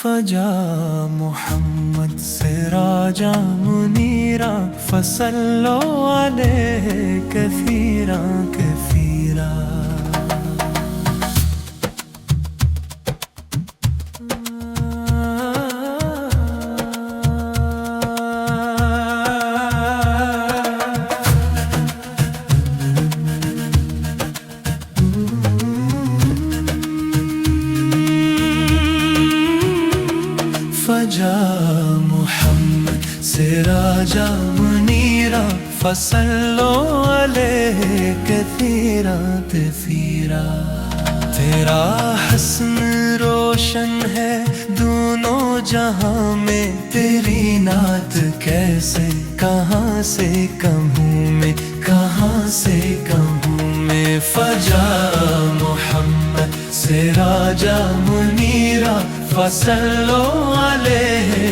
فجا محمد سراجا منیرا فصلوا علیہ کثیرا کثیرا. فجا محمد سراجا منیرا فصلوا علیہ کثیرا کثیرا. تیرا حسن روشن ہے دونوں جہاں میں، تیری نعت کیسے کہاں سے کہوں میں، کہاں سے کہوں میں. فجا محمد سراجا منیرا فصلوا علیہ